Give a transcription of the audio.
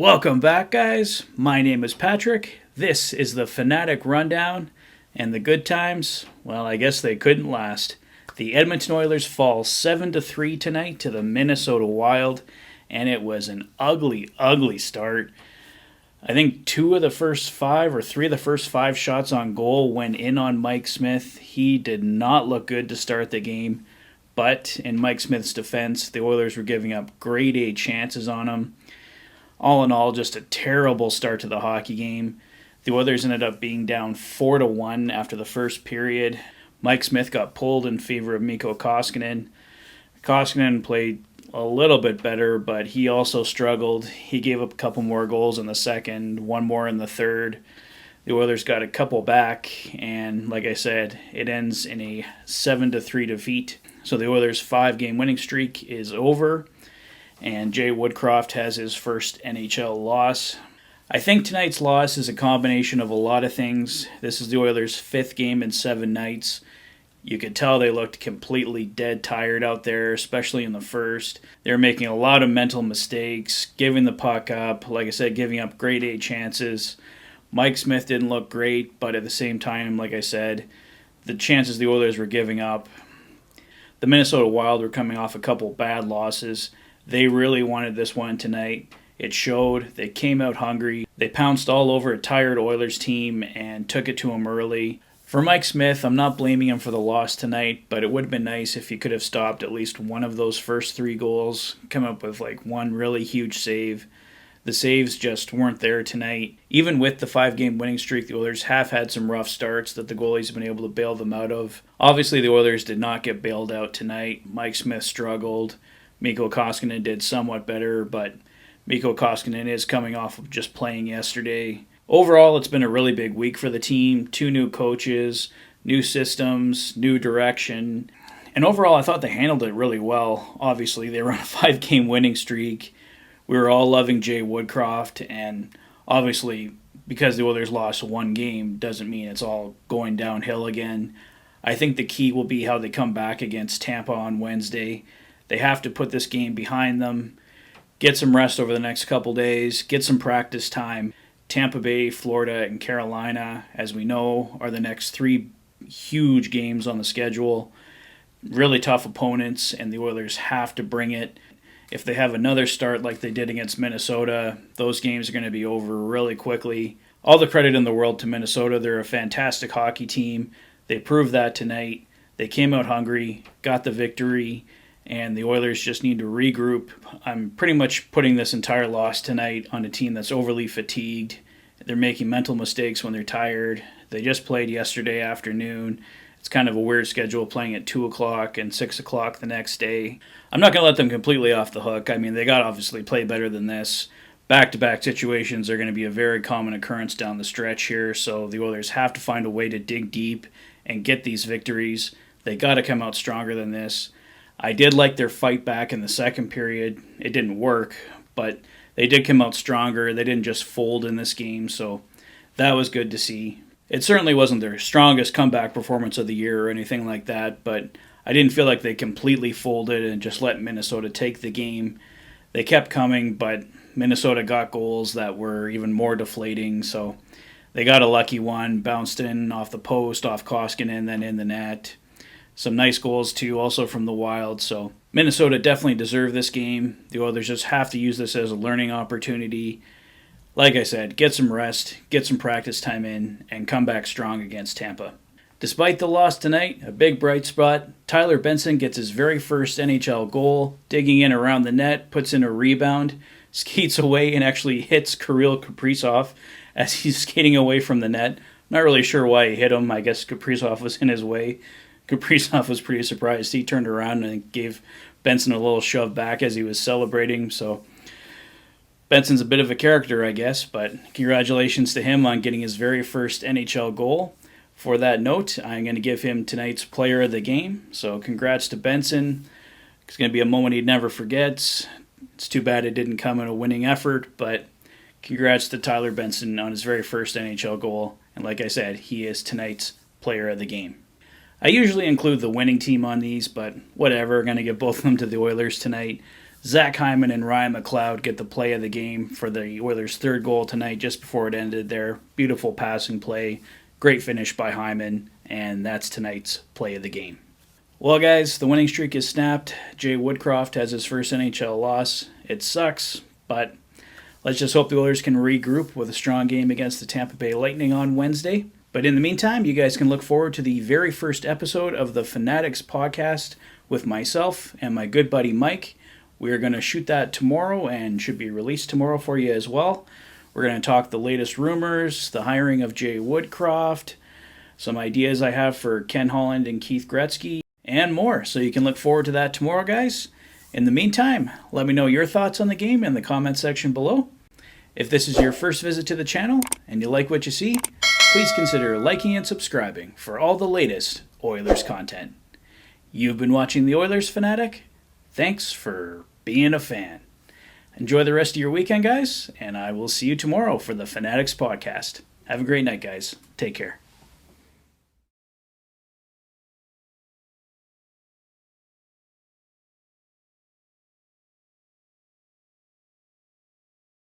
Welcome back, guys. My name is Patrick. This is the Fanatic Rundown, and the good times, well, I guess they couldn't last. The Edmonton Oilers fall 7-3 tonight to the Minnesota Wild, and it was an ugly, ugly start. I think three of the first five shots on goal went in on Mike Smith. He did not look good to start the game, but in Mike Smith's defense, the Oilers were giving up grade A chances on him. All in all, just a terrible start to the hockey game. The Oilers ended up being down 4-1 after the first period. Mike Smith got pulled in favor of Mikko Koskinen. Koskinen played a little bit better, but he also struggled. He gave up a couple more goals in the second, one more in the third. The Oilers got a couple back, and like I said, it ends in a 7-3 defeat. So the Oilers' 5-game winning streak is over, and Jay Woodcroft has his first NHL loss. I think tonight's loss is a combination of a lot of things. This is the Oilers' 5th game in 7 nights. You could tell they looked completely dead tired out there, especially in the first. They were making a lot of mental mistakes, giving the puck up, like I said, giving up grade A chances. Mike Smith didn't look great, but at the same time, like I said, the chances the Oilers were giving up. The Minnesota Wild were coming off a couple bad losses. They really wanted this one tonight. It showed. They came out hungry. They pounced all over a tired Oilers team and took it to them early. For Mike Smith, I'm not blaming him for the loss tonight, but it would have been nice if he could have stopped at least one of those first 3 goals, come up with one really huge save. The saves just weren't there tonight. Even with the 5-game winning streak, the Oilers have had some rough starts that the goalies have been able to bail them out of. Obviously, the Oilers did not get bailed out tonight. Mike Smith struggled. Mikko Koskinen did somewhat better, but Mikko Koskinen is coming off of just playing yesterday. Overall, it's been a really big week for the team. 2 new coaches, new systems, new direction. And overall, I thought they handled it really well. Obviously, they were on a 5-game winning streak. We were all loving Jay Woodcroft, and obviously, because the Oilers lost 1 game doesn't mean it's all going downhill again. I think the key will be how they come back against Tampa on Wednesday. They have to put this game behind them, get some rest over the next couple days, get some practice time. Tampa Bay, Florida, and Carolina, as we know, are the next 3 huge games on the schedule. Really tough opponents, and the Oilers have to bring it. If they have another start like they did against Minnesota, those games are going to be over really quickly. All the credit in the world to Minnesota. They're a fantastic hockey team. They proved that tonight. They came out hungry, got the victory, and the Oilers just need to regroup. I'm pretty much putting this entire loss tonight on a team that's overly fatigued. They're making mental mistakes when they're tired. They just played yesterday afternoon. It's kind of a weird schedule, playing at 2 o'clock and 6 o'clock the next day. I'm not going to let them completely off the hook. I mean, they got to obviously play better than this. Back-to-back situations are going to be a very common occurrence down the stretch here, so the Oilers have to find a way to dig deep and get these victories. They got to come out stronger than this. I did like their fight back in the second period. It didn't work, but they did come out stronger. They didn't just fold in this game, so that was good to see. It certainly wasn't their strongest comeback performance of the year or anything like that, but I didn't feel like they completely folded and just let Minnesota take the game. They kept coming, but Minnesota got goals that were even more deflating, so they got a lucky one, bounced in off the post, off Koskinen, then in the net. Some nice goals, too, also from the Wild. So Minnesota definitely deserved this game. The Oilers just have to use this as a learning opportunity. Like I said, get some rest, get some practice time in, and come back strong against Tampa. Despite the loss tonight, a big bright spot, Tyler Benson gets his very first NHL goal, digging in around the net, puts in a rebound, skates away, and actually hits Kirill Kaprizov as he's skating away from the net. Not really sure why he hit him. I guess Kaprizov was in his way. Kaprizov was pretty surprised. He turned around and gave Benson a little shove back as he was celebrating. So Benson's a bit of a character, I guess, but congratulations to him on getting his very first NHL goal. For that note, I'm going to give him tonight's player of the game. So congrats to Benson. It's going to be a moment he'd never forget. It's too bad it didn't come in a winning effort, but congrats to Tyler Benson on his very first NHL goal. And like I said, he is tonight's player of the game. I usually include the winning team on these, but whatever. I'm going to give both of them to the Oilers tonight. Zach Hyman and Ryan McLeod get the play of the game for the Oilers' third goal tonight just before it ended there. Beautiful passing play, great finish by Hyman, and that's tonight's play of the game. Well, guys, the winning streak is snapped. Jay Woodcroft has his first NHL loss. It sucks, but let's just hope the Oilers can regroup with a strong game against the Tampa Bay Lightning on Wednesday. But in the meantime, you guys can look forward to the very first episode of the Fanatics podcast with myself and my good buddy Mike. We're going to shoot that tomorrow and should be released tomorrow for you as well. We're going to talk the latest rumors, the hiring of Jay Woodcroft, some ideas I have for Ken Holland and Keith Gretzky, and more. So you can look forward to that tomorrow, guys. In the meantime, let me know your thoughts on the game in the comment section below. If this is your first visit to the channel and you like what you see, please consider liking and subscribing for all the latest Oilers content. You've been watching the Oilers Fanatic. Thanks for being a fan. Enjoy the rest of your weekend, guys, and I will see you tomorrow for the Fanatics podcast. Have a great night, guys. Take care.